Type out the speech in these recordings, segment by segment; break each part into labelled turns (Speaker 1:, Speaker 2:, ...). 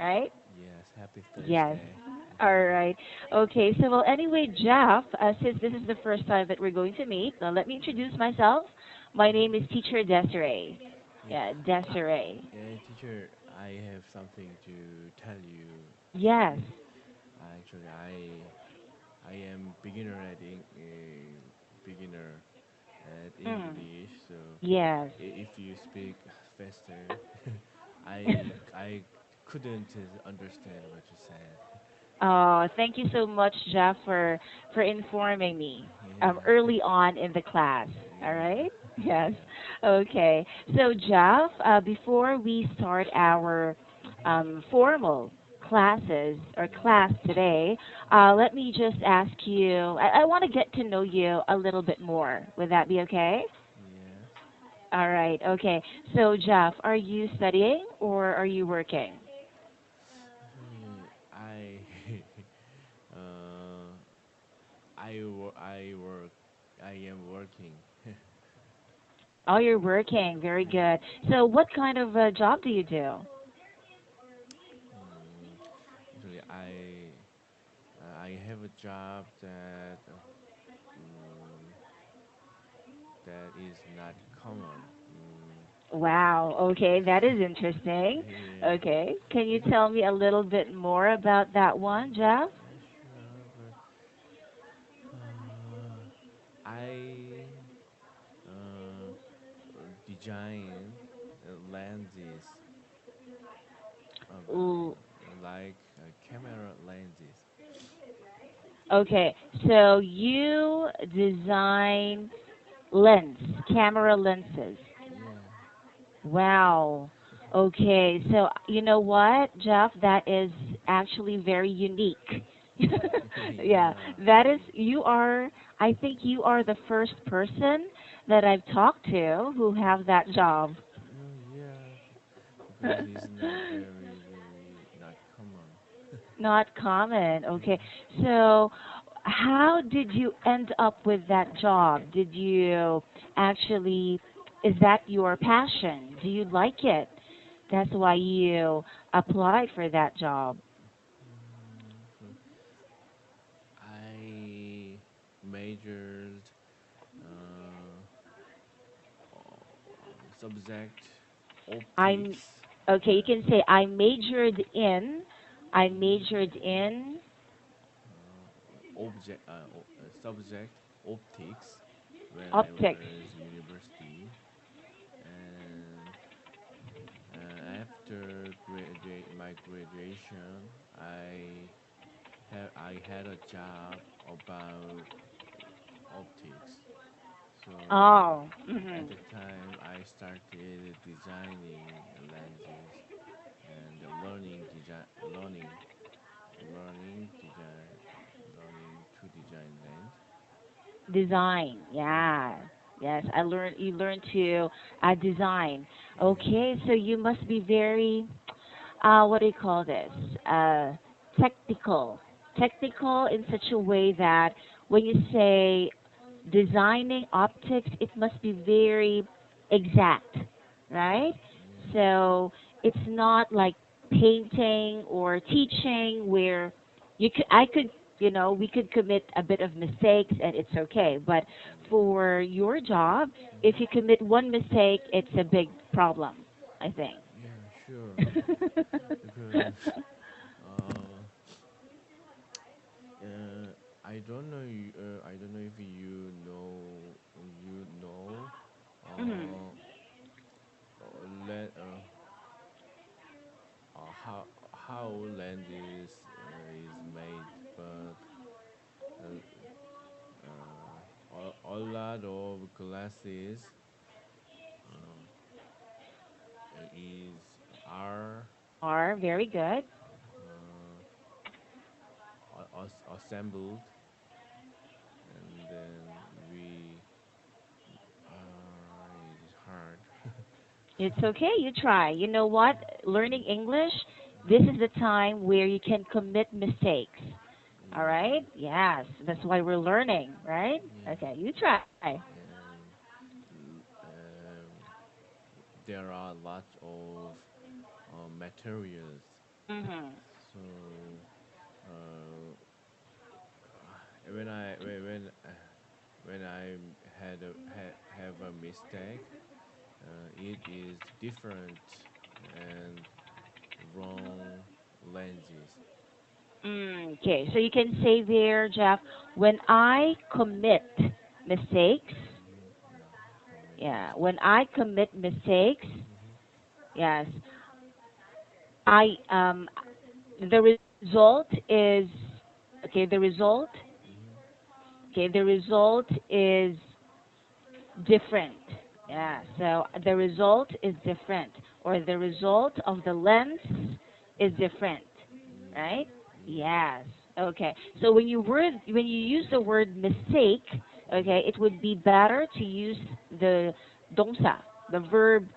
Speaker 1: right?
Speaker 2: Yes, happy
Speaker 1: Yes.
Speaker 2: Thursday.
Speaker 1: All right. Okay. So, well, anyway, Jeff, since this is the first time that we're going to meet, let me
Speaker 2: Yeah.
Speaker 1: introduce myself. My name is
Speaker 2: Hmm.
Speaker 1: Teacher Desiree.
Speaker 2: Yeah.
Speaker 1: Yeah,
Speaker 2: Uh,
Speaker 1: Desiree.
Speaker 2: yeah, teacher, I have something to tell you.
Speaker 1: Yes.
Speaker 2: Actually, I am beginner at
Speaker 1: Mm.
Speaker 2: English. So
Speaker 1: Yes.
Speaker 2: if you speak faster, I couldn't understand what you said.
Speaker 1: Oh, thank you so much, Jeff, for informing me
Speaker 2: Yeah.
Speaker 1: early on in the class. All
Speaker 2: Yeah.
Speaker 1: right. Yes.
Speaker 2: Yeah.
Speaker 1: Okay. So, Jeff, before we start our
Speaker 2: Hmm.
Speaker 1: formal classes or
Speaker 2: Yeah.
Speaker 1: class today,
Speaker 2: Hmm.
Speaker 1: let me just ask you. I want to get to know you a little bit more. Would that be okay?
Speaker 2: Yes.
Speaker 1: All right. Okay. So, Jeff, are you studying or are you working?
Speaker 2: I uh, I work. I am working.
Speaker 1: Oh, you're working. Very
Speaker 2: Yeah.
Speaker 1: good. So, what kind of job do you do?
Speaker 2: Mm, Actually, I have a job mm, that is not common.
Speaker 1: Wow. Okay, that is interesting.
Speaker 2: Yeah.
Speaker 1: Okay. Can you tell me a little bit more about that one, Jeff?
Speaker 2: Yeah, sure, but I uh, design lenses,
Speaker 1: Ooh.
Speaker 2: like camera lenses.
Speaker 1: Okay. So, you design lens, camera lenses.
Speaker 2: Yeah.
Speaker 1: Wow. Okay. So, you know what, Jeff? That is actually very unique. Yeah,
Speaker 2: Yeah.
Speaker 1: that is, you are, I think you are the first person that I've talked to who have that job.
Speaker 2: Yeah, because it's not very not common.
Speaker 1: Not common. Okay.
Speaker 2: Yeah.
Speaker 1: So, how did you end up with that job? Did you actually, is that your passion? Do you like it? That's why you applied for that job.
Speaker 2: So I majored uh, subject
Speaker 1: I'm
Speaker 2: optics,
Speaker 1: okay, you can say I
Speaker 2: mm,
Speaker 1: majored in
Speaker 2: subject optics when I
Speaker 1: optics.
Speaker 2: was university, and after graduate my graduation, I had a job about optics. So
Speaker 1: Oh,
Speaker 2: at
Speaker 1: mhm.
Speaker 2: the time, I started designing lenses and learning design, learning to design lens.
Speaker 1: Design.
Speaker 2: Yeah,
Speaker 1: Yeah. Yes, I learned you learned to design.
Speaker 2: yeah,
Speaker 1: Okay, so you must be very what do you call this? Technical. Technical in such a way that when you say designing optics, it must be very exact, right?
Speaker 2: yeah,
Speaker 1: So it's not like painting or teaching where I could, we could commit a bit of mistakes and it's okay. But
Speaker 2: yeah.
Speaker 1: for your job, if
Speaker 2: Hmm.
Speaker 1: you commit one mistake, it's a big problem, I think.
Speaker 2: Yeah, sure. Because uh, I don't know if you know
Speaker 1: Mhm.
Speaker 2: uh, let how land is made, but uh, a lot of glasses uh, is are
Speaker 1: Are very good.
Speaker 2: uh, assembled, and then we it's hard.
Speaker 1: It's okay, you try. You know what? Learning
Speaker 2: Mm,
Speaker 1: English, this
Speaker 2: mm,
Speaker 1: is the time where you can commit mistakes. All
Speaker 2: yeah,
Speaker 1: right? Yes, that's why we're learning, right?
Speaker 2: yeah,
Speaker 1: Okay, you try.
Speaker 2: and there are lots of materials.
Speaker 1: Mhm.
Speaker 2: So uh, when I have a mistake, it is different and wrong lenses.
Speaker 1: Okay, so you can say there, Jeff, when I commit mistakes,
Speaker 2: Yeah,
Speaker 1: yeah,
Speaker 2: commit.
Speaker 1: when I commit mistakes,
Speaker 2: Hmm.
Speaker 1: yes, I the result is okay.
Speaker 2: Hmm.
Speaker 1: Okay, the result is different. Yeah,
Speaker 2: Yeah.
Speaker 1: so the result is different, or the result of the lens is different,
Speaker 2: Yeah.
Speaker 1: right?
Speaker 2: Yeah.
Speaker 1: Yes. Okay. So when you use the word mistake,
Speaker 2: Hmm.
Speaker 1: okay, it would be better to use the dongsa, the verb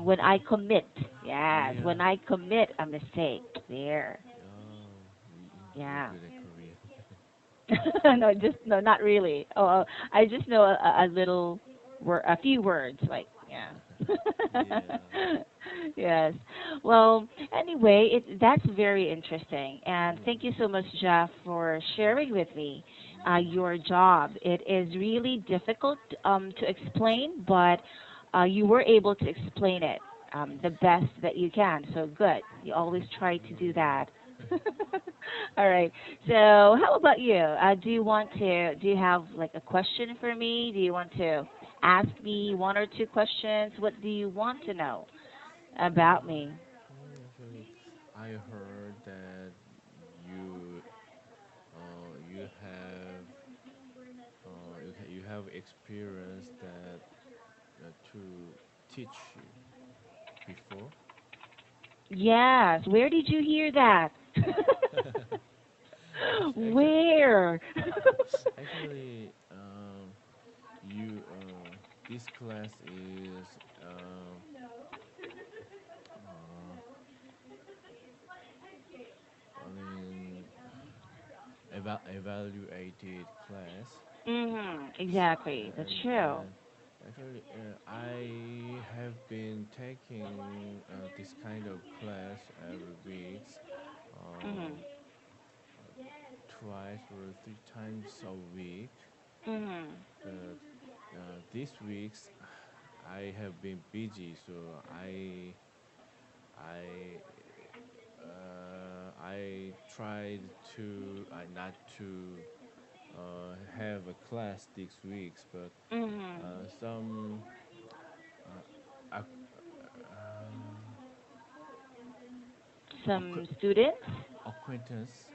Speaker 1: when
Speaker 2: Oh.
Speaker 1: I commit. Yes,
Speaker 2: Yeah.
Speaker 1: when I commit a mistake. There.
Speaker 2: Oh, you're
Speaker 1: Yeah.
Speaker 2: good at Korean.
Speaker 1: No, just no, not really. I just know a little a few words, like yeah.
Speaker 2: Yeah.
Speaker 1: Yes. Well, anyway, that's very interesting, and thank you
Speaker 2: Yeah.
Speaker 1: so much, Jeff, for sharing with me
Speaker 2: Yeah.
Speaker 1: your job. It is really difficult to explain, but you were able to explain it the best that you can. So good. You always try to do
Speaker 2: Yeah.
Speaker 1: that. All right. So, how about you? Do you have like a question for me? Do you want to ask me one or two questions? What do you want to know about me?
Speaker 2: Actually, I heard that you you have you have experience that to teach before.
Speaker 1: Yes. Where did you hear that?
Speaker 2: Actually,
Speaker 1: Where?
Speaker 2: actually, you this class is uh, I mean evaluated class.
Speaker 1: Exactly. That's true.
Speaker 2: And actually, I have been taking this kind of class every week, uh,
Speaker 1: Mhm.
Speaker 2: twice or three times a week.
Speaker 1: Mhm.
Speaker 2: But this week's I have been busy, so I I tried to not to have a class this week, but
Speaker 1: Mhm.
Speaker 2: some uh, uh,
Speaker 1: Some students?
Speaker 2: acquaintance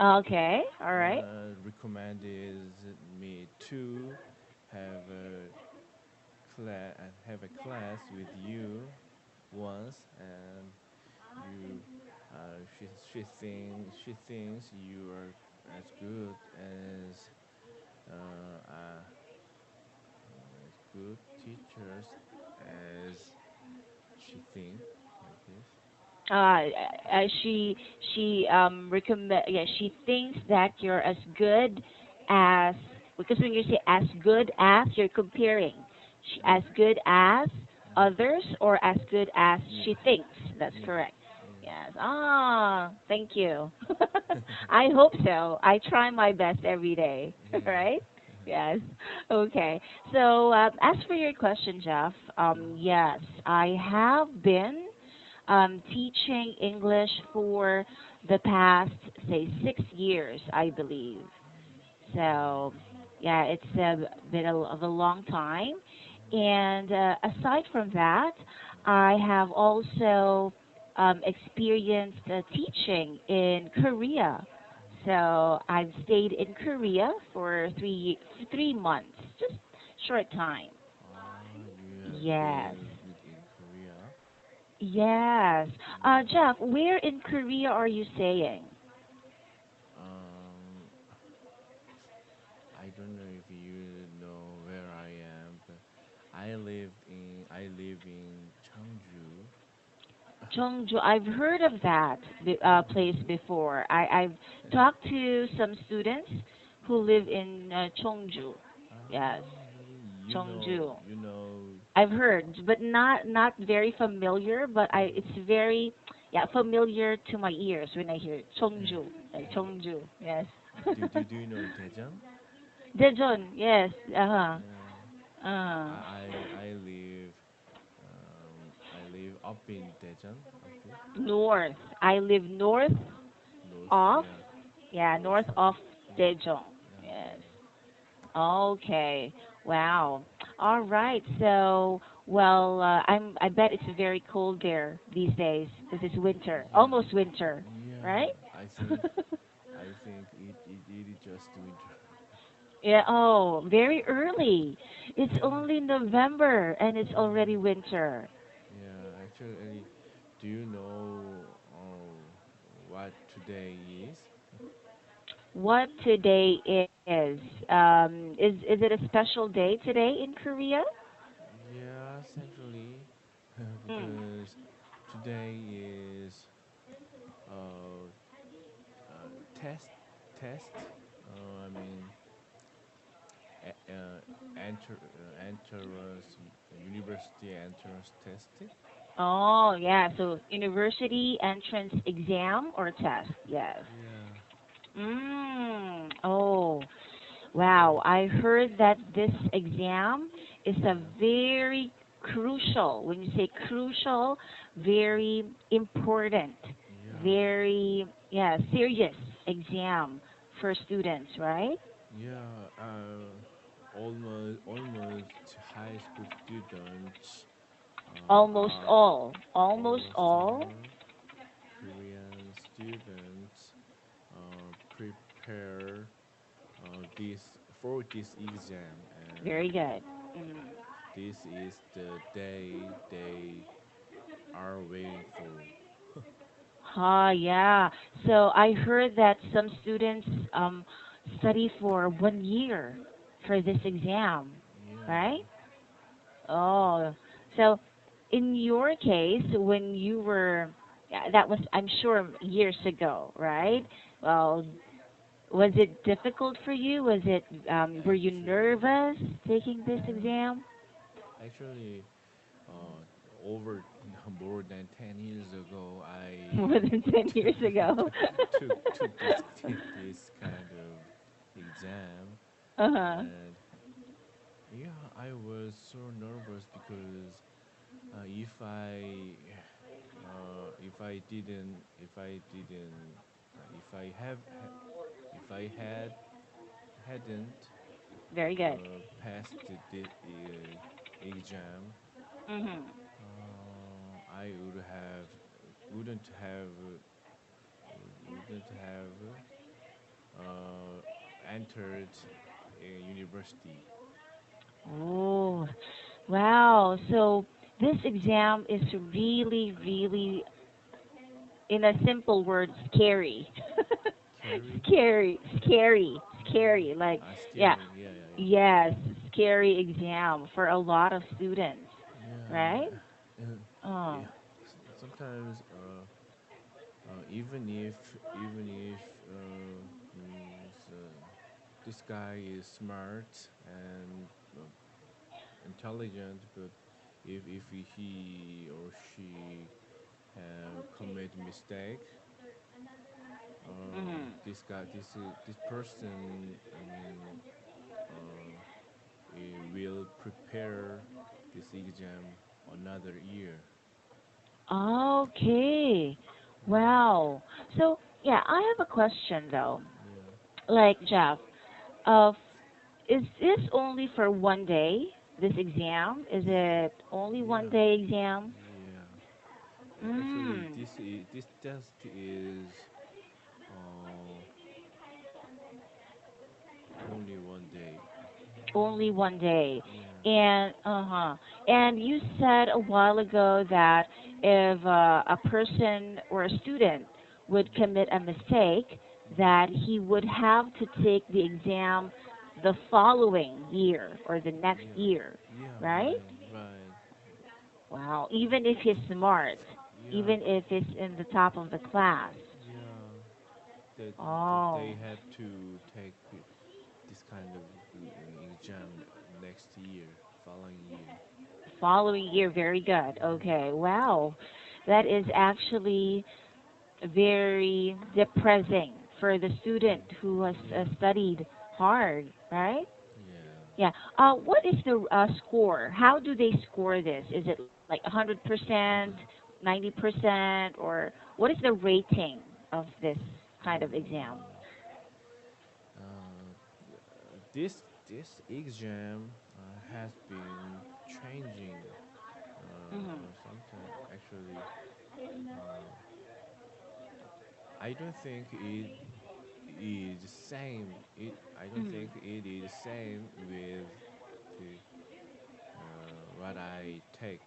Speaker 1: Okay. All right.
Speaker 2: recommended me to have a have a class with you once, and you she thinks you are as good as good teachers as she think like this.
Speaker 1: She recommend, yeah, she thinks that you're as good as, because when you say as good as, you're comparing as
Speaker 2: Yeah.
Speaker 1: good as
Speaker 2: Uh-huh.
Speaker 1: others, or as good as
Speaker 2: Yeah.
Speaker 1: she thinks. That's
Speaker 2: Yeah.
Speaker 1: correct.
Speaker 2: Yeah.
Speaker 1: Yes. Ah, thank you. I hope so. I try my best every day.
Speaker 2: Yeah.
Speaker 1: Right? Yes. Okay. So as for your question, Jeff, yes, I have been teaching English for the past, say, 6 years, I believe. So, yeah, it's been of a long time. And aside from that, I have also experienced teaching in Korea. So I've stayed in Korea for 3 months, just short time.
Speaker 2: You have
Speaker 1: Yes.
Speaker 2: been in Korea.
Speaker 1: Yes.
Speaker 2: Mm.
Speaker 1: Jeff, where in Korea are you staying?
Speaker 2: Um, I don't know if you know where I am, but I live in Cheongju.
Speaker 1: Jeongju. I've heard of that place before. I've talked to some students who live in Cheongju. Yes,
Speaker 2: Really,
Speaker 1: Cheongju.
Speaker 2: you know,
Speaker 1: I've heard, but not very familiar. But
Speaker 2: uh,
Speaker 1: it's very, yeah, familiar to my ears when I hear
Speaker 2: Yeah.
Speaker 1: Cheongju, like Cheongju. Yes.
Speaker 2: Do you know Daejeon?
Speaker 1: Daejeon, yes. Uh-huh.
Speaker 2: Yeah.
Speaker 1: Uh,
Speaker 2: I live up in Daejeon. Okay.
Speaker 1: North. I live north
Speaker 2: North.
Speaker 1: of,
Speaker 2: Yeah.
Speaker 1: yeah,
Speaker 2: North.
Speaker 1: north of
Speaker 2: Yeah.
Speaker 1: Daejeon.
Speaker 2: Yeah.
Speaker 1: Yes.
Speaker 2: Daejeon.
Speaker 1: Okay. Wow. All right. So, well, I bet it's very cold there these days because it's winter,
Speaker 2: Yeah.
Speaker 1: almost winter,
Speaker 2: Yeah.
Speaker 1: right?
Speaker 2: I think it is just winter.
Speaker 1: Yeah. Oh, very early. It's
Speaker 2: Yeah.
Speaker 1: only November and it's
Speaker 2: Yeah.
Speaker 1: already winter.
Speaker 2: Yeah. Actually, do you know what today is?
Speaker 1: What today is? Is it a special day today in Korea?
Speaker 2: Yes, actually,
Speaker 1: Mm.
Speaker 2: because today is uh, test test. I mean, entrance university entrance test.
Speaker 1: Oh, yeah. So university entrance exam or test? Yes.
Speaker 2: Yeah.
Speaker 1: Oh, wow. I heard that this exam is a
Speaker 2: Yeah.
Speaker 1: very crucial, when you say crucial, very important,
Speaker 2: Yeah.
Speaker 1: very, yeah, serious exam for students, right?
Speaker 2: Yeah. Almost high school students are
Speaker 1: Almost
Speaker 2: almost
Speaker 1: all.
Speaker 2: all Korean students prepare this for this exam,
Speaker 1: Very
Speaker 2: and
Speaker 1: good. Mm.
Speaker 2: this is the day they are waiting for.
Speaker 1: Yeah. So I heard that some students study for 1 year for this exam, right?
Speaker 2: Yeah.
Speaker 1: Oh, so in your case, when you were, yeah, that was, I'm sure, years ago, right? Well, was it difficult for you? Were you
Speaker 2: Actually,
Speaker 1: nervous taking this
Speaker 2: yeah.
Speaker 1: exam?
Speaker 2: Actually, uh, over more than 10 years ago,
Speaker 1: More
Speaker 2: I
Speaker 1: than 10 years ago.
Speaker 2: took this kind of exam,
Speaker 1: Uh-huh.
Speaker 2: and yeah, I was so nervous because if I didn't if I have ha- if I hadn't
Speaker 1: Very good.
Speaker 2: passed the exam,
Speaker 1: Mhm.
Speaker 2: I wouldn't have wouldn't have entered a university.
Speaker 1: Oh, wow. So this exam is really, really, in a simple word, scary.
Speaker 2: Carry?
Speaker 1: Scary. Like, yeah,
Speaker 2: Scary. Yeah, yeah, yeah.
Speaker 1: yes, scary exam for a lot of students, right?
Speaker 2: Yeah,
Speaker 1: Oh,
Speaker 2: yeah. Sometimes, even if means this guy is smart and intelligent, but if he or she have commit mistake, this person, I mean, uh, will prepare this exam another year.
Speaker 1: okay.
Speaker 2: Yeah,
Speaker 1: Wow. So, yeah, I have a question though.
Speaker 2: yeah,
Speaker 1: Like, Jeff, uh, is this only for 1 day, this exam? Is it only one
Speaker 2: yeah,
Speaker 1: day exam?
Speaker 2: yeah. Actually,
Speaker 1: Mm,
Speaker 2: this test is uh, only 1 day.
Speaker 1: only 1 day.
Speaker 2: Yeah,
Speaker 1: And and you said a while ago that if a person or a student would commit a mistake, that he would have to take the exam the following year or the next
Speaker 2: yeah,
Speaker 1: year,
Speaker 2: yeah.
Speaker 1: right?
Speaker 2: Right, right.
Speaker 1: Wow, even if he's smart,
Speaker 2: Yeah,
Speaker 1: even if he's in the top of the class.
Speaker 2: yeah.
Speaker 1: Oh,
Speaker 2: They have to take this kind of exam next year, following year.
Speaker 1: following year, very good.
Speaker 2: Yeah,
Speaker 1: Okay, wow. That is actually very depressing for the student who has
Speaker 2: Yeah,
Speaker 1: studied hard, right?
Speaker 2: yeah.
Speaker 1: Yeah. What is the score? How do they score this? Is it like 100%, 90%, or what is the rating of this kind of exam?
Speaker 2: Mm, uh, this exam has been changing.
Speaker 1: Hmm.
Speaker 2: Sometimes actually, uh, I don't think it is the same. I don't
Speaker 1: Hmm.
Speaker 2: think it is the same with the what I take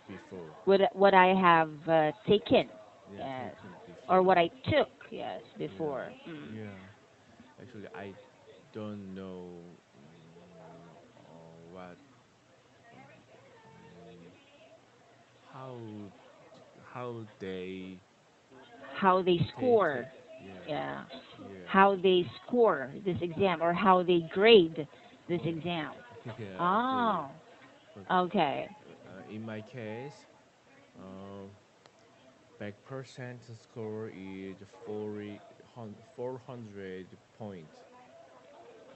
Speaker 2: before.
Speaker 1: What I have taken,
Speaker 2: Yeah,
Speaker 1: yes,
Speaker 2: taken
Speaker 1: or
Speaker 2: before.
Speaker 1: what I took, yes,
Speaker 2: Yeah,
Speaker 1: before. Mm.
Speaker 2: yeah. Actually, I don't know what um, how how they
Speaker 1: How they
Speaker 2: take.
Speaker 1: score,
Speaker 2: Yeah,
Speaker 1: yeah,
Speaker 2: yeah,
Speaker 1: how they score this exam, or how they grade this
Speaker 2: yeah,
Speaker 1: exam.
Speaker 2: yeah. Actually,
Speaker 1: Oh,
Speaker 2: but
Speaker 1: okay.
Speaker 2: in my case, uh, back percent score is 400 points.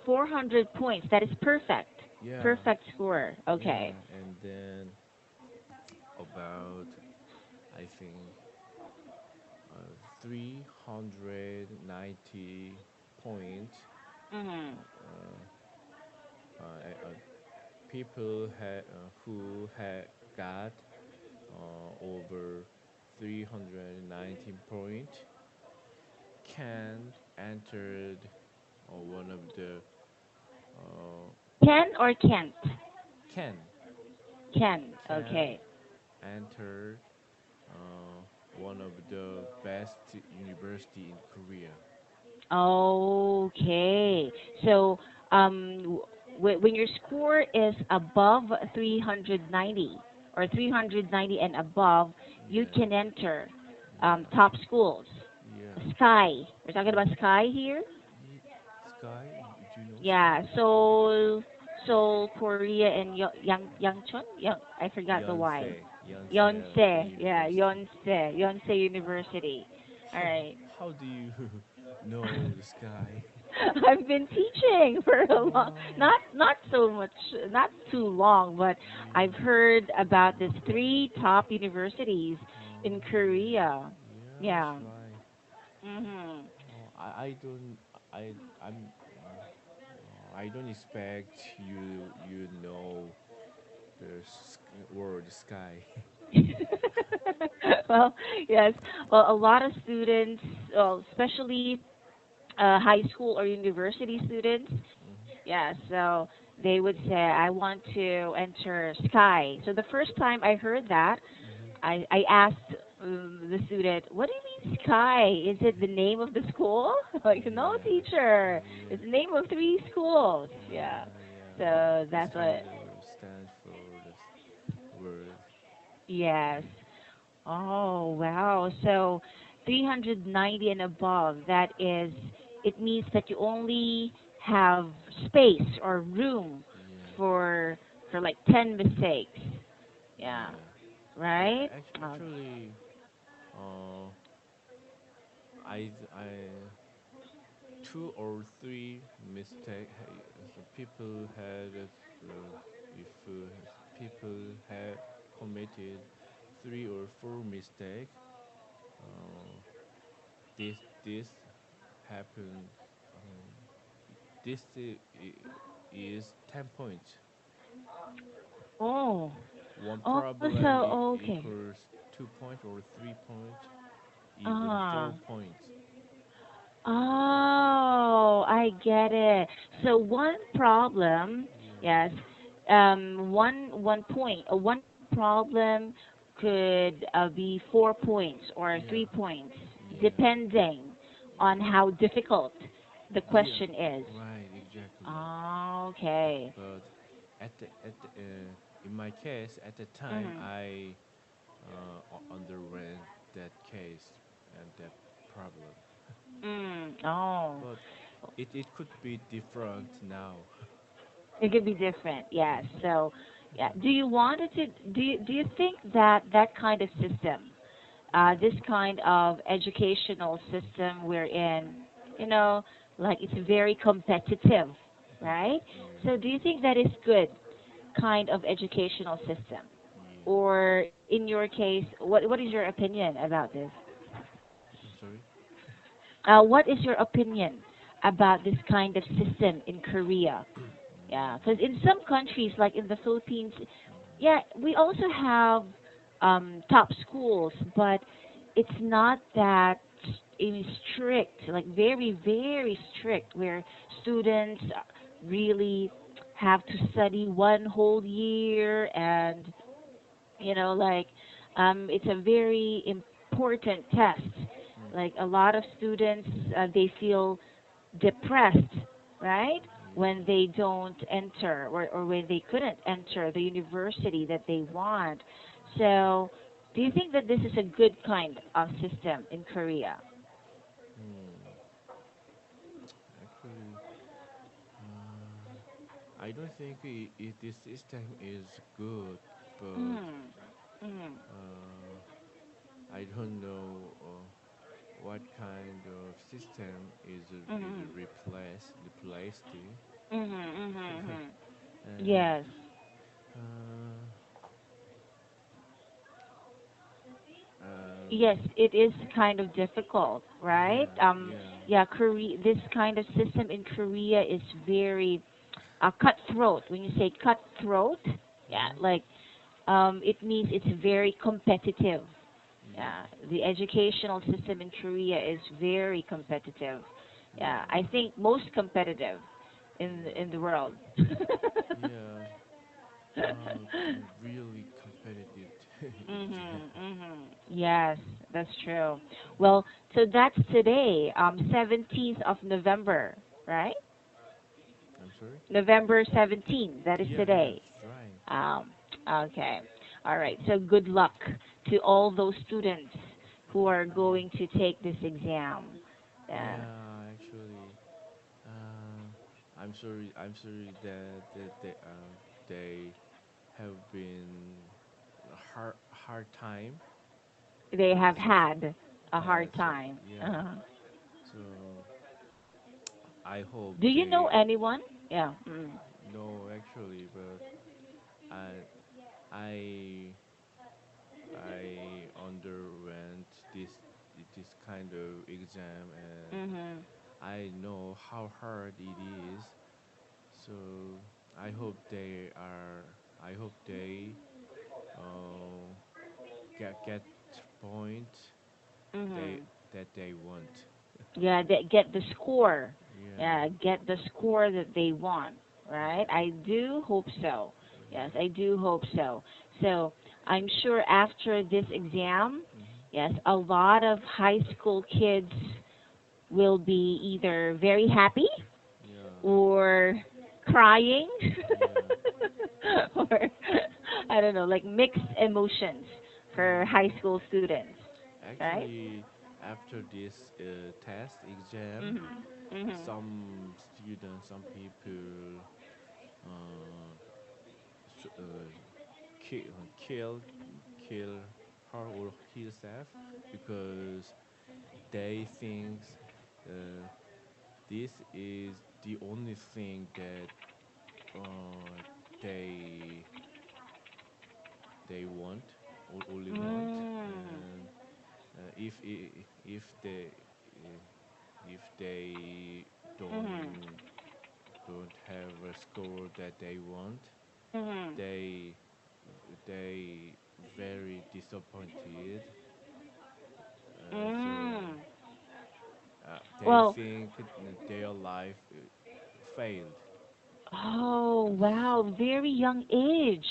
Speaker 1: 400 points. That is perfect.
Speaker 2: Yeah,
Speaker 1: Perfect score. Okay.
Speaker 2: yeah, and then about I think 390 points.
Speaker 1: Mhm.
Speaker 2: Uh, People who had got over 319 points can entered one of the uh,
Speaker 1: Can or can't?
Speaker 2: can
Speaker 1: Can.
Speaker 2: can
Speaker 1: Okay.
Speaker 2: enter one of the best university in Korea.
Speaker 1: Okay. So, when your score is above 390 or 390 and above, you
Speaker 2: Yeah,
Speaker 1: can enter
Speaker 2: yeah,
Speaker 1: top schools.
Speaker 2: yeah.
Speaker 1: Sky. We're talking
Speaker 2: Y-
Speaker 1: about Sky here.
Speaker 2: Sky, do you know Sky?
Speaker 1: Yeah. Seoul, Korea, and Yangchon. I forgot the Y.
Speaker 2: Yonsei
Speaker 1: Yonsei. Yeah,
Speaker 2: University.
Speaker 1: Yonsei University. All
Speaker 2: How
Speaker 1: right.
Speaker 2: how do you know the Sky?
Speaker 1: I've been teaching for a long,
Speaker 2: Oh,
Speaker 1: not so much, not too long, but I've
Speaker 2: yeah.
Speaker 1: heard about these three top universities in
Speaker 2: Yeah.
Speaker 1: Korea.
Speaker 2: Yeah, that's
Speaker 1: Yeah.
Speaker 2: right.
Speaker 1: Mhm.
Speaker 2: I don't I don't expect you know the word sky.
Speaker 1: Well, yes. Well, a lot of students, well, especially high school or university students,
Speaker 2: Mhm,
Speaker 1: yeah, so they would say, I want to enter Sky. So the first time I heard that,
Speaker 2: mhm.
Speaker 1: I asked the student, what do you mean Sky? Is it the name of the school? Like, no,
Speaker 2: Yeah,
Speaker 1: teacher.
Speaker 2: yeah.
Speaker 1: It's the name of three schools. Yeah.
Speaker 2: Yeah.
Speaker 1: So
Speaker 2: This
Speaker 1: that's
Speaker 2: kind
Speaker 1: what,
Speaker 2: of stands for the word.
Speaker 1: yes. Oh, wow. So 390 and above, that is, it means that you only have space or room
Speaker 2: Yeah,
Speaker 1: for like 10 mistakes. Yeah.
Speaker 2: yeah.
Speaker 1: Right? Okay.
Speaker 2: Actually, uh, I two or three mistake. So people had if people had committed three or four mistake. Uh, this happened. Um, this is 10 points.
Speaker 1: Oh.
Speaker 2: One
Speaker 1: Oh,
Speaker 2: problem
Speaker 1: so okay.
Speaker 2: equals 2 points or 3 points, even
Speaker 1: Ah.
Speaker 2: 4 points.
Speaker 1: Oh, I get it. So one problem,
Speaker 2: Yeah,
Speaker 1: yes, one point, one problem could be 4 points or three
Speaker 2: yeah,
Speaker 1: points,
Speaker 2: yeah,
Speaker 1: depending on how difficult the
Speaker 2: yeah.
Speaker 1: question is.
Speaker 2: Right, exactly.
Speaker 1: Okay.
Speaker 2: But in my case, at the time,
Speaker 1: Mm-hmm.
Speaker 2: I underwent that case and that problem.
Speaker 1: Oh.
Speaker 2: But it could be different now.
Speaker 1: It could be different, yes.
Speaker 2: Yeah.
Speaker 1: So, yeah. Do you want it to? Do you think that that kind of system? this
Speaker 2: Yeah.
Speaker 1: kind of educational system we're in, you know, like it's very competitive, right? So do
Speaker 2: Yeah.
Speaker 1: you think that is good kind of educational system?
Speaker 2: Yeah.
Speaker 1: Or in your case, what is your opinion about this?
Speaker 2: I'm sorry.
Speaker 1: What is your opinion about this kind of system in Korea? Yeah, because in some countries, like in the Philippines, yeah, we also have top schools, but it's not that strict, like very, very strict, where students really have to study one whole year and like it's a very important test.
Speaker 2: Mm.
Speaker 1: Like a lot of students, they feel depressed, right? When
Speaker 2: Yeah.
Speaker 1: they don't enter or when they couldn't enter the university that they want. So, do you think that this is a good kind of system in Korea?
Speaker 2: Hmm. Actually, I don't think this system is good, but
Speaker 1: Mm. Mm.
Speaker 2: uh, I don't know what kind of system is
Speaker 1: Mm.
Speaker 2: replaced it.
Speaker 1: Mm. Mm.
Speaker 2: And
Speaker 1: Yes.
Speaker 2: uh,
Speaker 1: Yes,
Speaker 2: um,
Speaker 1: it is kind of difficult, right?
Speaker 2: yeah, yeah,
Speaker 1: Yeah, Korea. This kind of system in Korea is very cutthroat. When you say cutthroat, yeah,
Speaker 2: hmm,
Speaker 1: like it means it's very competitive.
Speaker 2: yeah,
Speaker 1: Yeah, the educational system in Korea is very competitive. Yeah, I
Speaker 2: yeah,
Speaker 1: think most competitive in the
Speaker 2: yeah,
Speaker 1: world.
Speaker 2: yeah. Really competitive exam.
Speaker 1: Yes, that's true. Well, so that's today, 17th of November, right?
Speaker 2: I'm sorry.
Speaker 1: November 17th, that is
Speaker 2: Yeah, yes,
Speaker 1: today.
Speaker 2: right.
Speaker 1: Um, okay. All right. So good luck to all those students who are
Speaker 2: Yeah,
Speaker 1: going to take this exam. Uh,
Speaker 2: yeah. Actually, uh, I'm sorry that they have been hard time.
Speaker 1: they have
Speaker 2: So,
Speaker 1: had a
Speaker 2: yeah,
Speaker 1: hard
Speaker 2: so
Speaker 1: time.
Speaker 2: yeah. So I hope
Speaker 1: Do you know
Speaker 2: they
Speaker 1: anyone? Yeah. Mm.
Speaker 2: know actually, but I I I underwent this kind of exam, and
Speaker 1: Mhm.
Speaker 2: I know how hard it is. So I hope they are. I hope they uh, get point they
Speaker 1: Mhm.
Speaker 2: that they want.
Speaker 1: Yeah, they get the score.
Speaker 2: Yeah,
Speaker 1: Yeah, get the score that they want, right?
Speaker 2: yeah,
Speaker 1: I do hope so. Yes,
Speaker 2: yeah.
Speaker 1: I do hope so. So, I'm sure after this exam,
Speaker 2: Hmm.
Speaker 1: yes, a lot of high school kids will be either very happy
Speaker 2: Yeah,
Speaker 1: or crying
Speaker 2: yeah.
Speaker 1: or I don't know, like mixed emotions for high
Speaker 2: Hmm.
Speaker 1: school students, right?
Speaker 2: Actually, after this test exam,
Speaker 1: Mhm. Mhm.
Speaker 2: some students, some people uh, s- uh, kill kill her or himself because they think uh, this is the only thing that uh, they they want or only want,
Speaker 1: Mm.
Speaker 2: and if they uh, if they
Speaker 1: Mhm.
Speaker 2: don't don't have a score that they want,
Speaker 1: Mhm.
Speaker 2: they they very disappointed. So
Speaker 1: Mm.
Speaker 2: they
Speaker 1: Well,
Speaker 2: think their life failed.
Speaker 1: oh wow, very young age.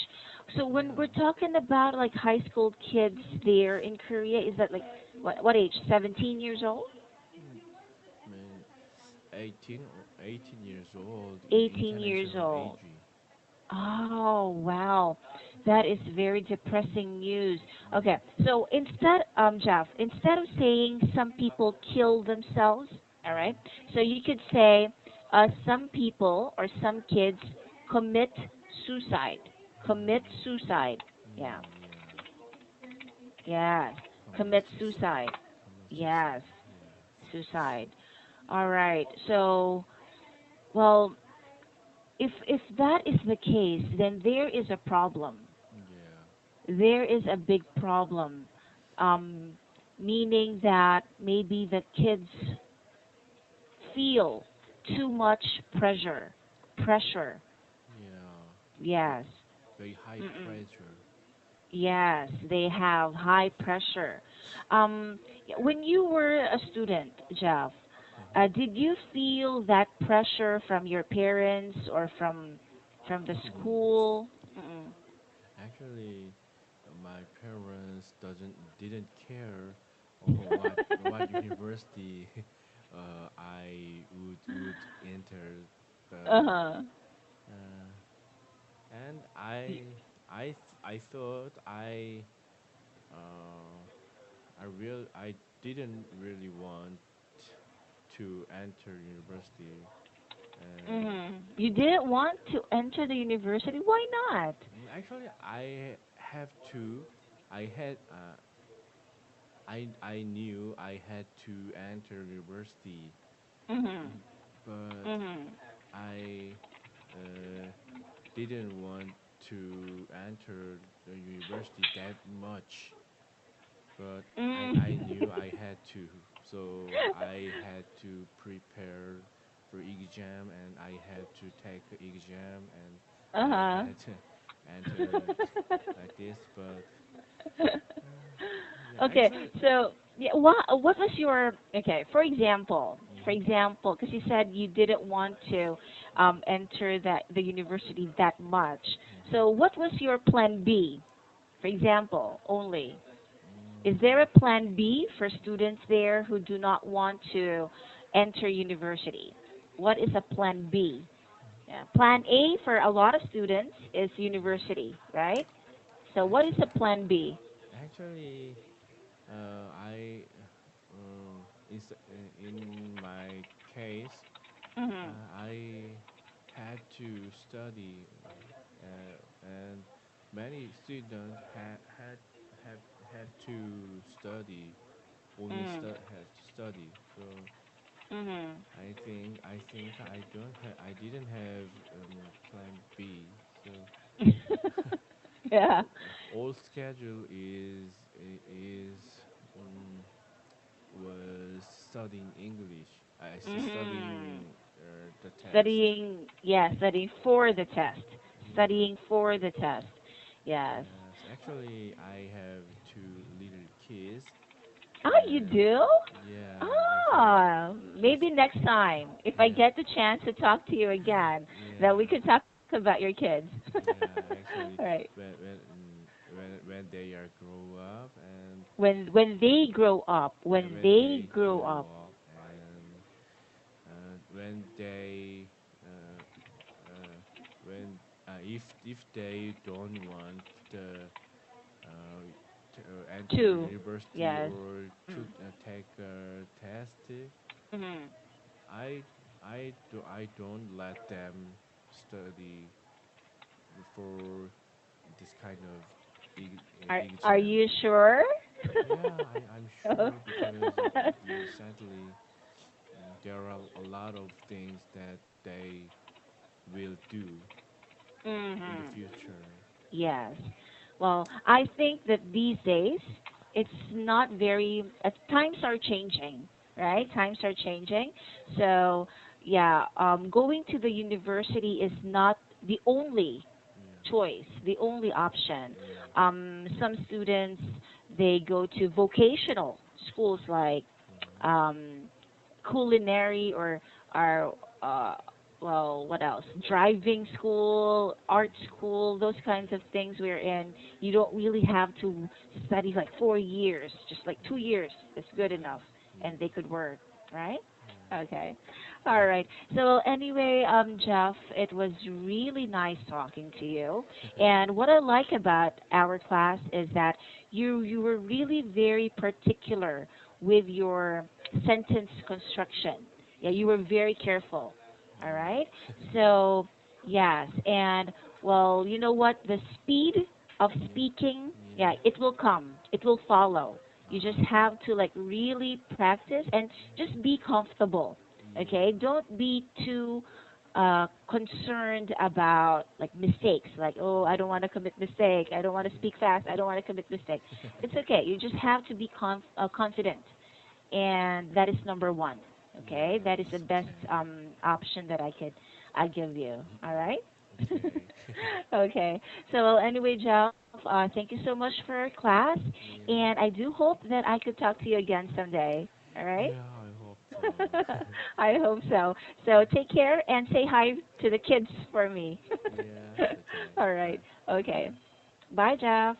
Speaker 1: So when we're
Speaker 2: Yeah,
Speaker 1: talking about like high school kids there in Korea, is that like what age? 17 years old?
Speaker 2: mm, man, 18 years old in
Speaker 1: 18 years
Speaker 2: international
Speaker 1: old.
Speaker 2: age.
Speaker 1: Oh, wow. That is very depressing news.
Speaker 2: Mm,
Speaker 1: Okay, so Jeff, instead of saying some people kill themselves, all right,
Speaker 2: mhm.
Speaker 1: so you could say some people or some kids commit suicide. Commit
Speaker 2: Yeah,
Speaker 1: suicide. Yeah,
Speaker 2: yeah, yeah.
Speaker 1: yeah.
Speaker 2: commit
Speaker 1: Commit
Speaker 2: suicide.
Speaker 1: suicide.
Speaker 2: Commit
Speaker 1: Yes,
Speaker 2: suicide. Yes.
Speaker 1: suicide. All right. So, well, if that is the case, then there is a problem.
Speaker 2: Yeah.
Speaker 1: There is a big problem. Um, Meaning that maybe the kids feel too much pressure. Pressure.
Speaker 2: Yeah.
Speaker 1: Yes.
Speaker 2: Very high
Speaker 1: Mm-mm.
Speaker 2: pressure.
Speaker 1: Yes, they have high pressure. When you were a student, Jeff, did you feel that pressure from your parents or from the school? Mm-mm.
Speaker 2: Actually, my parents doesn't didn't care what university I would enter, but
Speaker 1: Uh-huh.
Speaker 2: uh, and I thought uh, I didn't really want to enter university, and
Speaker 1: Mm-hmm. You didn't want to enter the university. Why not?
Speaker 2: actually I have to. I had I knew I had to enter university,
Speaker 1: Mm-hmm.
Speaker 2: mm, but
Speaker 1: Mm-hmm.
Speaker 2: I uh, didn't want to enter the university that much. But I
Speaker 1: Mm.
Speaker 2: knew I had to, so I had to prepare for exam, and I had to take a exam, and I
Speaker 1: Uh-huh.
Speaker 2: had to enter like this. But yeah,
Speaker 1: Okay,
Speaker 2: actually,
Speaker 1: so yeah, what was your okay? For
Speaker 2: mm-hmm,
Speaker 1: example, because you said you didn't want to enter the university that much.
Speaker 2: mm-hmm.
Speaker 1: So what was your plan B? For example, only. Is there
Speaker 2: Mm,
Speaker 1: a plan B for students there who do not want to enter university? What is a plan B? Yeah. Plan A for a lot of students is university, right? So what is
Speaker 2: actually,
Speaker 1: a plan B?
Speaker 2: actually, I in my case,
Speaker 1: Mhm.
Speaker 2: I had to study, and many students have had to study, only
Speaker 1: Mm.
Speaker 2: have to study. So
Speaker 1: Mhm.
Speaker 2: I didn't have plan B. So
Speaker 1: Yeah.
Speaker 2: all schedule is um, was studying English.
Speaker 1: Mhm.
Speaker 2: Studying the test.
Speaker 1: Studying, yeah, studying for the test.
Speaker 2: Yeah.
Speaker 1: Studying for the test. Yes.
Speaker 2: Yes. Actually, I have two little kids,
Speaker 1: Oh, you
Speaker 2: and
Speaker 1: do?
Speaker 2: yeah, actually,
Speaker 1: Ah,
Speaker 2: this
Speaker 1: maybe next time, if I
Speaker 2: yeah,
Speaker 1: get the chance to talk to you again, then we
Speaker 2: yeah,
Speaker 1: could talk about your kids.
Speaker 2: yeah.
Speaker 1: All
Speaker 2: Actually,
Speaker 1: right.
Speaker 2: when they are grow up, and
Speaker 1: When they grow up, when
Speaker 2: when
Speaker 1: they
Speaker 2: they
Speaker 1: grow
Speaker 2: grow
Speaker 1: up.
Speaker 2: up, and when they uh, uh, when if they don't want the uh, to enter
Speaker 1: Two.
Speaker 2: university
Speaker 1: Yes.
Speaker 2: or to
Speaker 1: Mm.
Speaker 2: take a test,
Speaker 1: Mhm.
Speaker 2: I I don't let them study for this kind of
Speaker 1: Are
Speaker 2: exam.
Speaker 1: you sure?
Speaker 2: Yeah, I'm sure because sadly there are a lot of things that they will do in the
Speaker 1: Mhm.
Speaker 2: future.
Speaker 1: Yes. Well, I think that these days it's not very. Times are changing, right?
Speaker 2: Yeah,
Speaker 1: Times are changing. So yeah, going to the university is not the only
Speaker 2: yeah,
Speaker 1: choice, the only option.
Speaker 2: yeah,
Speaker 1: Some students they go to vocational schools like
Speaker 2: mhm,
Speaker 1: um, culinary or uh, well, what else? Driving school, art
Speaker 2: mhm,
Speaker 1: school, those kinds of things wherein you don't really have to study like 4 years, just like 2 years is good
Speaker 2: yeah,
Speaker 1: enough, and
Speaker 2: yeah,
Speaker 1: they could work, right?
Speaker 2: yeah.
Speaker 1: Okay. All right. So anyway, Jeff, it was really nice talking to you. And what I like about our class is that you were really very particular with your sentence construction. Yeah, you were very careful. All right.
Speaker 2: Yeah.
Speaker 1: So yes, and well, you know what? The speed of
Speaker 2: Yeah,
Speaker 1: speaking, yeah,
Speaker 2: yeah,
Speaker 1: it will come. It will follow. You just have to like really practice and just be comfortable.
Speaker 2: Yeah.
Speaker 1: Okay? Don't be too concerned about like mistakes. Like, oh, I don't want to commit mistake. I don't want to speak fast. I don't want to commit mistake. It's okay. You just have to be confident, and that is number one. Okay, that is the
Speaker 2: Yes.
Speaker 1: best
Speaker 2: Okay.
Speaker 1: option that I give you. All right.
Speaker 2: Okay.
Speaker 1: Okay. So well, anyway, Jeff, thank you so much for our class, and
Speaker 2: Yeah.
Speaker 1: I do hope that I could talk to you again someday. All right.
Speaker 2: Yeah, I hope so.
Speaker 1: I hope so. So take care and say hi to the kids for me.
Speaker 2: Yes, okay.
Speaker 1: All right.
Speaker 2: Bye.
Speaker 1: Okay.
Speaker 2: Bye.
Speaker 1: Bye, Jeff.